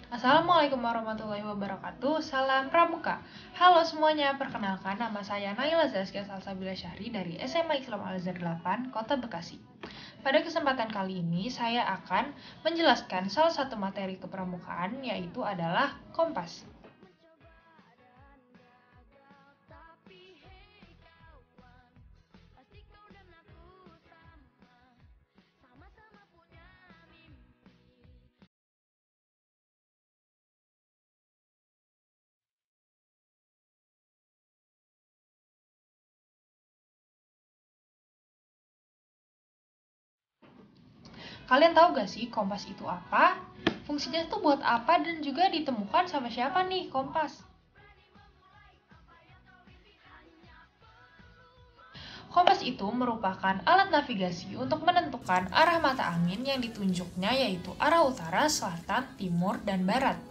Assalamualaikum warahmatullahi wabarakatuh. Salam Pramuka. Halo semuanya, perkenalkan nama saya Naila Zaskia Salsabila Syahri dari SMA Islam Al-Azhar 8, Kota Bekasi. Pada kesempatan kali ini, saya akan menjelaskan salah satu materi kepramukaan, yaitu adalah kompas. Kalian tahu gak sih kompas itu apa? Fungsinya itu buat apa dan juga ditemukan sama siapa nih kompas? Kompas itu merupakan alat navigasi untuk menentukan arah mata angin yang ditunjuknya, yaitu arah utara, selatan, timur, dan barat.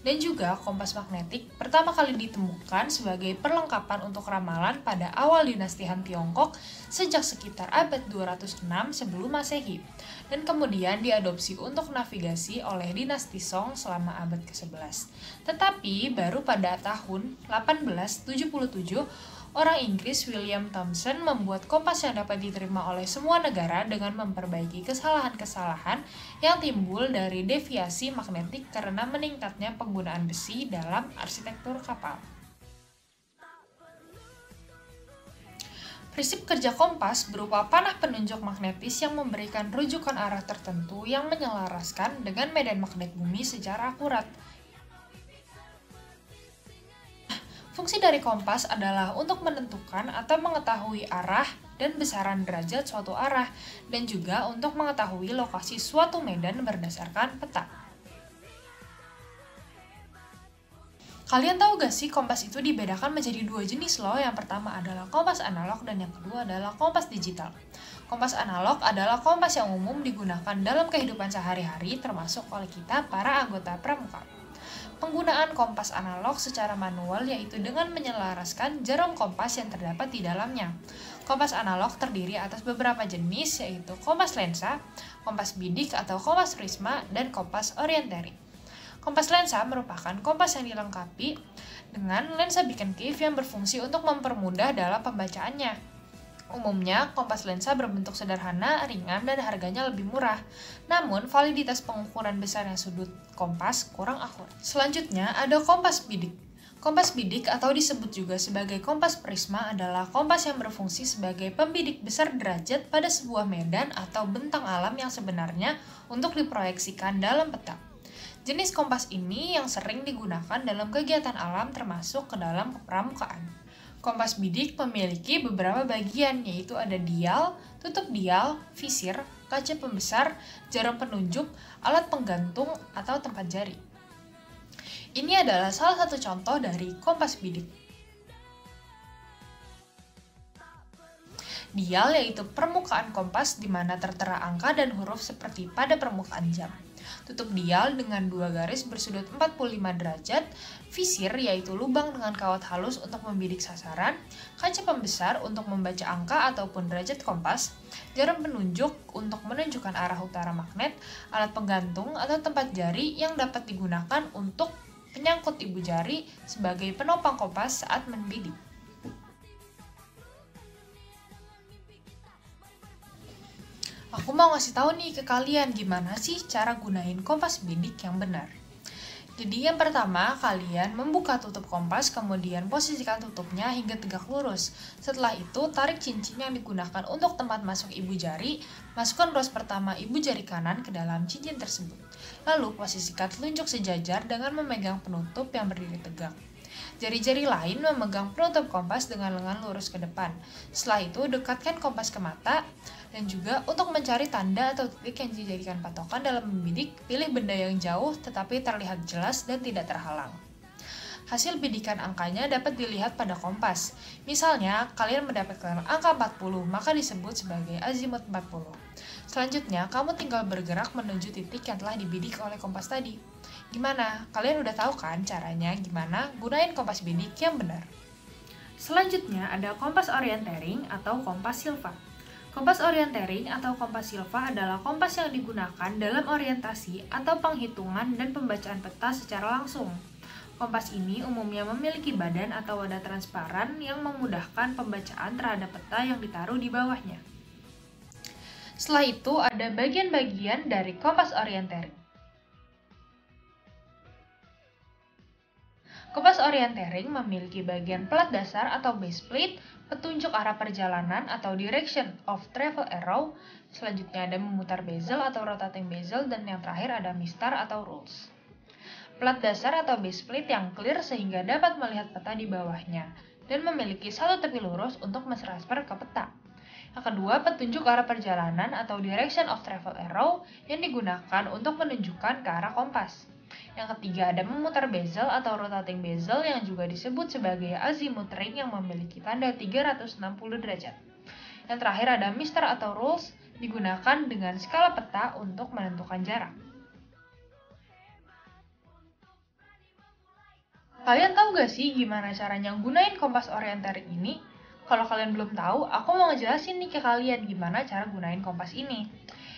Dan juga kompas magnetik pertama kali ditemukan sebagai perlengkapan untuk ramalan pada awal dinasti Han Tiongkok sejak sekitar abad 206 sebelum Masehi, dan kemudian diadopsi untuk navigasi oleh dinasti Song selama abad ke-11. Tetapi baru pada tahun 1877 orang Inggris William Thomson membuat kompas yang dapat diterima oleh semua negara dengan memperbaiki kesalahan-kesalahan yang timbul dari deviasi magnetik karena meningkatnya penggunaan besi dalam arsitektur kapal. Prinsip kerja kompas berupa panah penunjuk magnetis yang memberikan rujukan arah tertentu yang menyelaraskan dengan medan magnet bumi secara akurat. Fungsi dari kompas adalah untuk menentukan atau mengetahui arah dan besaran derajat suatu arah, dan juga untuk mengetahui lokasi suatu medan berdasarkan peta. Kalian tahu gak sih kompas itu dibedakan menjadi dua jenis loh. Yang pertama adalah kompas analog dan yang kedua adalah kompas digital. Kompas analog adalah kompas yang umum digunakan dalam kehidupan sehari-hari termasuk oleh kita para anggota pramuka. Penggunaan kompas analog secara manual yaitu dengan menyelaraskan jarum kompas yang terdapat di dalamnya. Kompas analog terdiri atas beberapa jenis, yaitu kompas lensa, kompas bidik atau kompas prisma, dan kompas orientering. Kompas lensa merupakan kompas yang dilengkapi dengan lensa beacon cave yang berfungsi untuk mempermudah dalam pembacaannya. Umumnya, kompas lensa berbentuk sederhana, ringan, dan harganya lebih murah. Namun, validitas pengukuran besarnya sudut kompas kurang akurat. Selanjutnya, ada kompas bidik. Kompas bidik atau disebut juga sebagai kompas prisma adalah kompas yang berfungsi sebagai pembidik besar derajat pada sebuah medan atau bentang alam yang sebenarnya untuk diproyeksikan dalam peta. Jenis kompas ini yang sering digunakan dalam kegiatan alam termasuk ke dalam kepramukaan. Kompas bidik memiliki beberapa bagian, yaitu ada dial, tutup dial, visir, kaca pembesar, jarum penunjuk, alat penggantung atau tempat jari. Ini adalah salah satu contoh dari kompas bidik. Dial yaitu permukaan kompas di mana tertera angka dan huruf seperti pada permukaan jam. Tutup dial dengan dua garis bersudut 45 derajat, visir yaitu lubang dengan kawat halus untuk membidik sasaran, kaca pembesar untuk membaca angka ataupun derajat kompas, jarum penunjuk untuk menunjukkan arah utara magnet, alat penggantung atau tempat jari yang dapat digunakan untuk penyangkut ibu jari sebagai penopang kompas saat membidik. Aku mau ngasih tahu nih ke kalian gimana sih cara gunain kompas bidik yang benar. Jadi yang pertama, kalian membuka tutup kompas, kemudian posisikan tutupnya hingga tegak lurus. Setelah itu, tarik cincin yang digunakan untuk tempat masuk ibu jari, masukkan ros pertama ibu jari kanan ke dalam cincin tersebut. Lalu posisikan telunjuk sejajar dengan memegang penutup yang berdiri tegak. Jari-jari lain memegang penutup kompas dengan lengan lurus ke depan. Setelah itu, dekatkan kompas ke mata, dan juga untuk mencari tanda atau titik yang dijadikan patokan dalam membidik, pilih benda yang jauh tetapi terlihat jelas dan tidak terhalang. Hasil bidikan angkanya dapat dilihat pada kompas. Misalnya, kalian mendapatkan angka 40, maka disebut sebagai azimut 40. Selanjutnya, kamu tinggal bergerak menuju titik yang telah dibidik oleh kompas tadi. Gimana? Kalian udah tahu kan caranya gimana gunain kompas bidik yang benar? Selanjutnya ada kompas orientering atau kompas silva. Kompas orientering atau kompas silva adalah kompas yang digunakan dalam orientasi atau penghitungan dan pembacaan peta secara langsung. Kompas ini umumnya memiliki badan atau wadah transparan yang memudahkan pembacaan terhadap peta yang ditaruh di bawahnya. Setelah itu ada bagian-bagian dari kompas orientering. Kompas orientering memiliki bagian plat dasar atau base plate, petunjuk arah perjalanan atau direction of travel arrow, selanjutnya ada memutar bezel atau rotating bezel, dan yang terakhir ada mistar atau rules. Plat dasar atau base plate yang clear sehingga dapat melihat peta di bawahnya, dan memiliki satu tepi lurus untuk mentransfer ke peta. Yang kedua, petunjuk arah perjalanan atau direction of travel arrow yang digunakan untuk menunjukkan ke arah kompas. Yang ketiga, ada memutar bezel atau rotating bezel yang juga disebut sebagai azimuth ring yang memiliki tanda 360 derajat. Yang terakhir ada mistar atau rules, digunakan dengan skala peta untuk menentukan jarak. Kalian tahu gak sih gimana caranya gunain kompas orientering ini? Kalau kalian belum tahu, aku mau ngejelasin nih ke kalian gimana cara gunain kompas ini.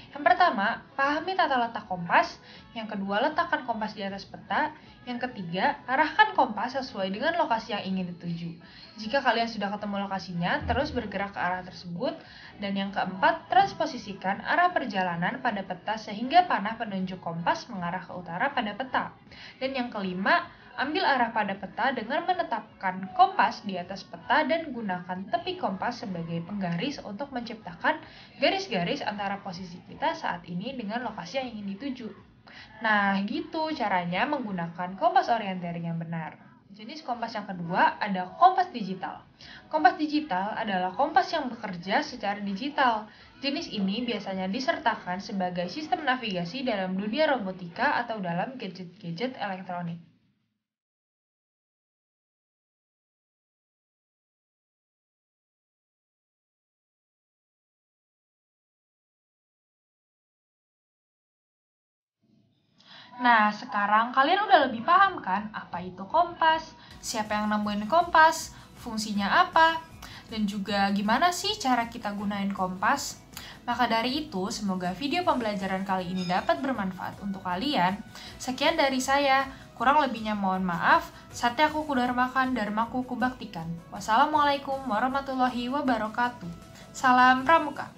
Yang pertama, pahami tata letak kompas. Yang kedua, letakkan kompas di atas peta. Yang ketiga, arahkan kompas sesuai dengan lokasi yang ingin dituju. Jika kalian sudah ketemu lokasinya, terus bergerak ke arah tersebut. Dan yang keempat, transposisikan arah perjalanan pada peta sehingga panah penunjuk kompas mengarah ke utara pada peta. Dan yang kelima, ambil arah pada peta dengan menetapkan kompas di atas peta dan gunakan tepi kompas sebagai penggaris untuk menciptakan garis-garis antara posisi kita saat ini dengan lokasi yang ingin dituju. Nah, gitu caranya menggunakan kompas orientering yang benar. Jenis kompas yang kedua ada kompas digital. Kompas digital adalah kompas yang bekerja secara digital. Jenis ini biasanya disertakan sebagai sistem navigasi dalam dunia robotika atau dalam gadget-gadget elektronik. Nah, sekarang kalian udah lebih paham kan apa itu kompas, siapa yang nemuin kompas, fungsinya apa, dan juga gimana sih cara kita gunain kompas? Maka dari itu, semoga video pembelajaran kali ini dapat bermanfaat untuk kalian. Sekian dari saya, kurang lebihnya mohon maaf. Satya aku kudarmakan, dharmaku kubaktikan. Wassalamualaikum warahmatullahi wabarakatuh. Salam Pramuka.